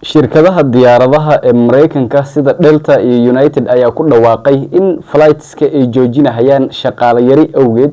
shirkadaha diyaaradaha ee Mareykanka sida Delta iyo United ayaa ku dhawaaqay in flightska ay joojinayaan shaqaale yari awgeed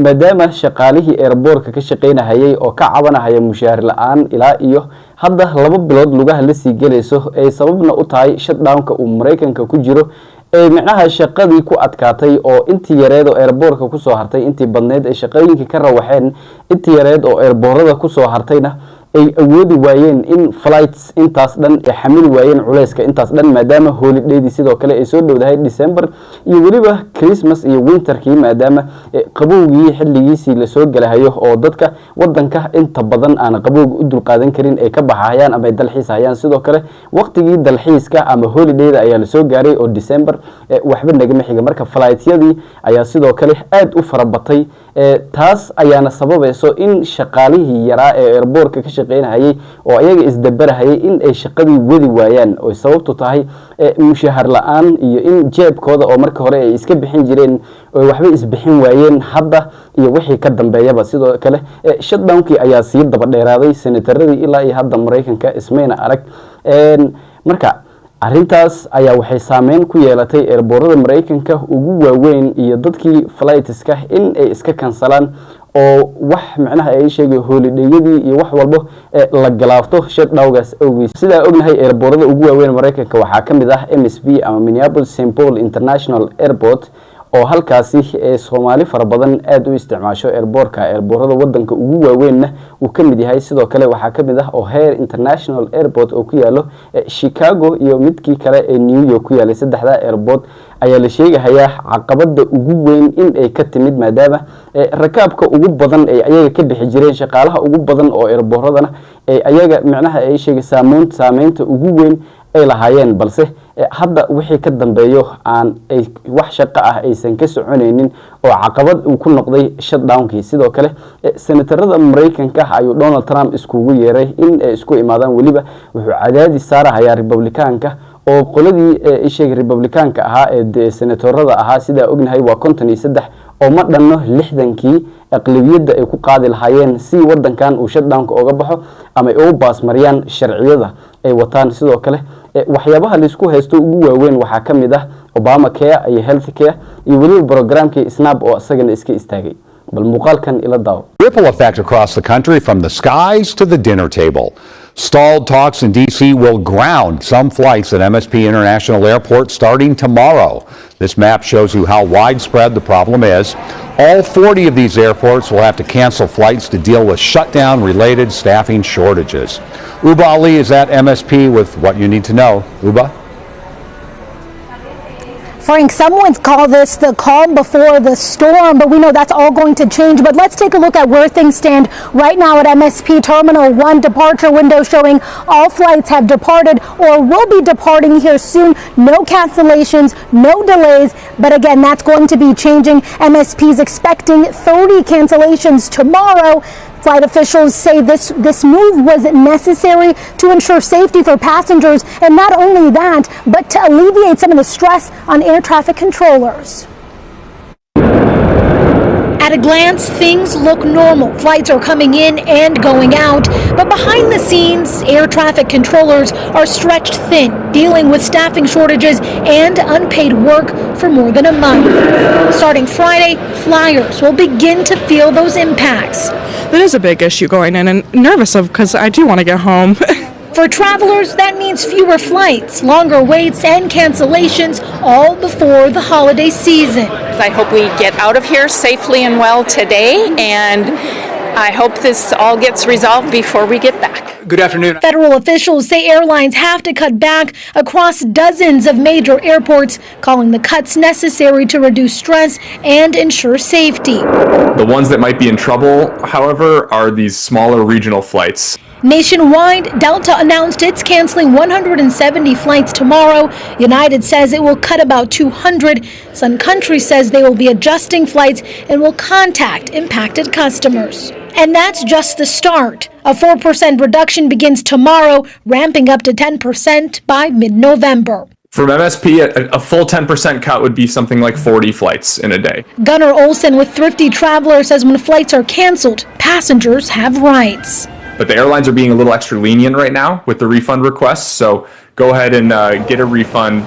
maadaama shaqaalihii airportka ka shaqeynayay oo ka cabanaya mushaar la'aan ilaa iyo hadda 2 bilood lugaha la sii galayso ay sababna u tahay shutdownka uu Mareykanka ku jiro ee macnaha shaqadii ku adkaatay oo intii yareed oo airportka ku soo hartay intii badneed ay shaqooyinka ka rawaxeen intii yareed oo airportada ku soo hartayna ay awoodi waayeen in flights intaas dhan ay xamil waayeen culayska intaas dhan maadaama holiday sidoo kale ay soo dhowdahay December iyo waliba Christmas iyo winterkii maadaama qabowgii xilligiisii la soo galahayo oo dadka wadanka inta badan aan qabowga u dul qaadan karin ay ka baxayaan ama dalxiis hayaan sidoo kale waqtigii dalxiiska ama holidayda ayaa la soo gaaray oo December waxba nagama xiga marka flightsyadii ayaa sidoo kale aad u farabatay taas ayaana sababayso in shaqaalihii yaraa ee airportka ka shaqeynayay oo ayaga isdabarahayay in ay shaqadii wadi waayaan oo sababtu tahay mushaar la'aan iyo in jeebkooda oo markii hore ay iska bixin jireen oo waxba isbixin waayeen hadda iyo wixii ka dambeeyaba sidoo kale shutdownkii ayaa sii daba dheeraaday senataradii ilaa iyo hadda Mareykanka ismayna arag marka arintaas ayaa waxay saameyn ku yeelatay airportada Mareykanka ugu waaweyn iyo dadkii flightska in ay iska kansalaan oo wax macnaha ay sheegay holidayadii iyo wax walba la galaafto shutdowngaas awgeed sida ognahay airportada ugu waaweyn Mareykanka waxa kamid ah MSP ama Minneapolis-St. Paul International Airport oo halkaasi Somali fara badan aad u isticmaasho airportada wadanka ugu waaweynna uu kamid yahay sidoo kale waxa kamid ah O'Hare International Airport oo ku yaalo Chicago iyo midkii kale ee New York ku yaalo saddexda airport ayaa la sheegayaa caqabada ugu weyn in ay ka timid maadaama rakaabka ugu badan ay ayaga ka bixi jireen shaqaalaha ugu badan oo airportadana ay ayaga macnaha ay sheegay saameynta ugu weyn ay lahaayeen balse hadda wixii ka dambeeyo aan ay wax shaqo ah aysan ka soconaynin oo caqabad uu ku noqday shutdownkii sidoo kale senatarada Mareykanka ayuu Donald Trump iskugu yeeray in ay isku imaadaan waliba wuxuu cadaadis saarayaa Republicanka oo qoladii isheeg Republicanka ahaa ee senatorada ahaa sida ognahay waa 53 oo ma dhanno 60kii aqlabiyada ay ku qaadi lahaayeen si wadankan uu shutdownka uga baxo ama ay u baasmariyaan sharciyada ay wataan sidoo kale waxyaabaha la isku haysto ugu waaweyn waxa kamid ah Obamacare iyo Healthcare iyo waliba programkii SNAP oo asagana iska istaagay bal muuqaalkan ila daaw. Ripple effect across the country from the skies to the dinner table. Stalled talks in D.C. will ground some flights at MSP International Airport starting tomorrow. This map shows you how widespread the problem is. All 40 of these airports will have to cancel flights to deal with shutdown-related staffing shortages. Uba Ali is at MSP with what you need to know. Uba? Frank, some would call this the calm before the storm, but we know that's all going to change. But let's take a look at where things stand right now at MSP Terminal 1. Departure window showing all flights have departed or will be departing here soon. No cancellations, no delays. But again, that's going to be changing. MSP is expecting 30 cancellations tomorrow. Flight officials say this move was necessary to ensure safety for passengers, and not only that, but to alleviate some of the stress on air traffic controllers. At a glance, things look normal. Flights are coming in and going out, but behind the scenes, air traffic controllers are stretched thin, dealing with staffing shortages and unpaid work for more than a month. Starting Friday, flyers will begin to feel those impacts. That is a big issue going in, and nervous of because I do want to get home. For travelers, that means fewer flights, longer waits, and cancellations, all before the holiday season. I hope we get out of here safely and well today, and I hope this all gets resolved before we get back. Good afternoon. Federal officials say airlines have to cut back across dozens of major airports, calling the cuts necessary to reduce stress and ensure safety. The ones that might be in trouble, however, are these smaller regional flights. Nationwide, Delta announced it's canceling 170 flights tomorrow. United says it will cut about 200. Sun Country says they will be adjusting flights and will contact impacted customers. And that's just the start. A 4% reduction begins tomorrow, ramping up to 10% by mid-November. From MSP, a full 10% cut would be something like 40 flights in a day. Gunnar Olsen with Thrifty Traveler says when flights are canceled, passengers have rights. but the airlines are being a little extra lenient right now with the refund requests. So go ahead and get a refund.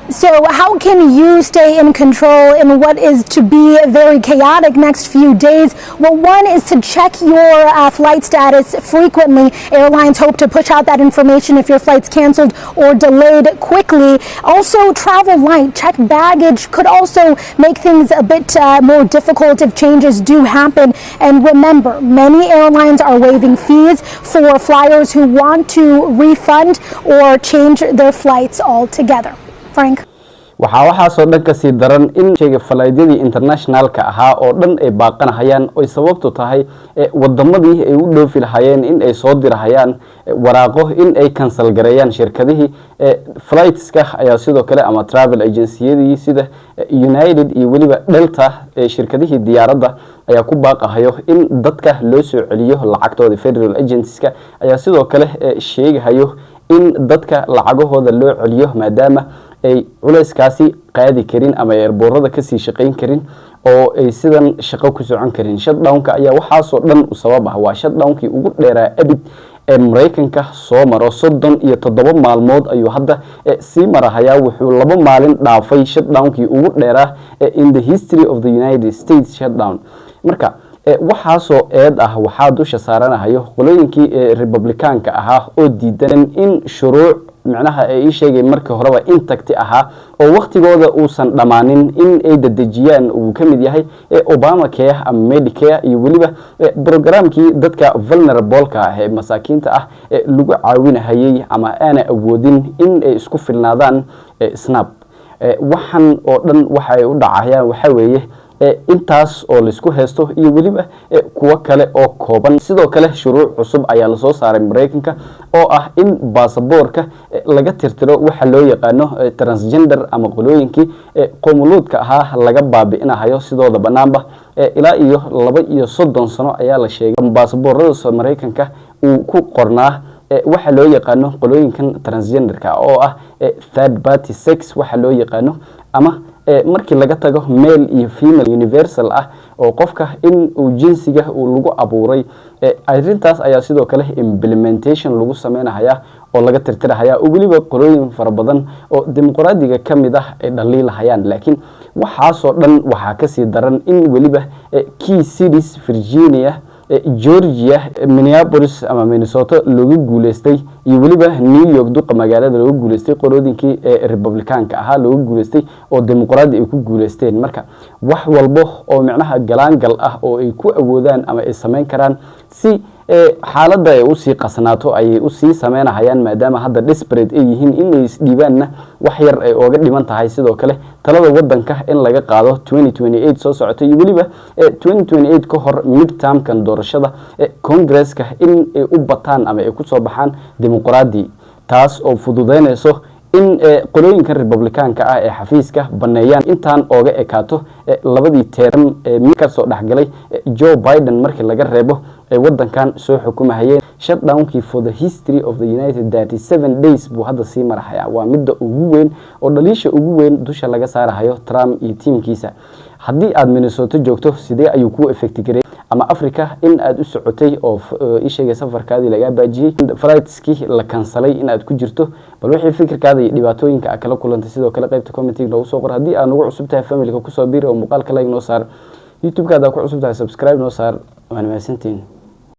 So how can you stay in control in what is to be a very chaotic next few days? Well, one is to check your flight status frequently. Airlines hope to push out that information if your flight's canceled or delayed quickly. Also, travel light. Check baggage could also make things a bit more difficult if changes do happen. And remember, many airlines are waiving fees for flyers who want to refund or change their flights altogether. Frank. waxaasoo dhan ka sii daran in shayga falaydyadii internationalka ahaa oo dhan ay baaqanahayaan oo sababtu tahay wadamadii ay u dhoofi lahayeen in ay soo dirahayaan waraaqo in ay cancel gareeyaan shirkadihii flightska ayaa sidoo kale ama travel agencyadii sida United iyo waliba Delta shirkadihii diyaaradda ayaa ku baaqahayo in dadka loo soo celiyo lacagtooda. Federal agencies-ka ayaa sidoo kale sheegahayo in dadka lacagahooda loo celiyo maadaama ay culayskaasi qaadi karin ama airboorada ka sii shaqeyn karin oo ay sidan shaqo ku socon karin. Shutdown-ka ayaa waxaasoo dhan u sabab ah. Waa shutdown-kii ugu dheeraa abid ee Mareykanka soo maro 37 maalmood ayuu hadda sii marahayaa. Wuxuu 2 maalin dhaafay shutdown-kii ugu dheeraa in the history of the United States shutdown. Marka waxaasoo eed ah waxaa dusha saaranahayo qolooyinkii Republicaanka ahaa oo diidan in shuruuc macnaha ay sheegay markii horeba intact ahaa oo waqtigooda uusan dhamaanin in ay dadajiyaan uu ka mid yahay Obamacare ama Medicare iyo waliba programkii dadka vulnerable-ka ah ee masaakiinta ah lagu caawinayay ama aan awoodin in ay isku filnaadaan SNAP. waxan oo dhan waxa ay u dhacayaan waxa weeye intaas oo la isku haysto iyo waliba kuwa kale oo kooban. Sidoo kale shuruuc cusub ayaa la soo saaray Mareykanka oo ah in baasaboorka laga tirtiro waxa loo yaqaano transgender ama qolooyinkii qowmuluudka ahaa laga baabi'inayo sidooda banaanba ilaa iyo 32 sano ayaa la sheegay baasaboorada Mareykanka uu ku qornaa waxa loo yaqaano qolooyinkan transgenderka oo ah third party sex waxa loo yaqaano ama markii laga tago male iyo female universal ah oo qofka in uu jinsiga uu lagu abuuray arintaas ayaa sidoo kale implementation lagu sameeynayaa oo laga tirtirayaa oo waliba qolooyin fara badan oo dimuqraadiga kamid ah ay dhaliilahayaan. laakiin waxaasoo dhan waxa ka sii daran in waliba key cities Virginia Georgia Minneapolis ama Minnesota loogu guuleystay iyo waliba New York duqa magaalada loogu guuleystay qoroodinkii Republicaanka ahaa loogu guuleystay oo dimuqraadi ay ku guuleysteen. Marka wax walbo oo macnaha galaangal ah oo ay ku awoodaan ama ay sameyn karaan si xaaladda ay u sii qasnaato ay u sii sameynayaan maadaama hadda desperate ay yihiin in ay isdhiibaanna wax yar ay ooga dhiman tahay. sidoo kale talada wadanka in laga qaado 2028 soo socota iyo waliba 2028 ka hor midterm kan doorashada Congress-ka in ay u bataan ama ay ku soo baxaan dimuqraadi, taas oo fududeynayso in qolooyinka Republicaanka ah ee xafiiska baneeyaan intaan ooga ekaato labadii term mid ka soo dhaxgalay Joe Biden markii laga reebo wadankan soo xukumayeen. shutdown-kii for the history of the United 37 days buu hadda sii marahayaa. waa midda ugu weyn oo dhaliisha ugu weyn dusha laga saarahayo Trump iyo teamkiisa. haddii aad Minnesota joogto sidee ayuu ku effect garay ama Africa in aad u socotay oo isheegay safarkaadii laga baajiyay flightskii la cancelay in aad ku jirto bal wixii fikirkaada iyo dhibaatooyinka kala kulantay sidoo kale qaybta commenting noogu soo qor. haddii aad nagu cusub tahay family-ka ku soo biir oo muuqaalka like noo saar, YouTube-kaada ku cusub tahay subscribe noo saar. waan mahadsantiin.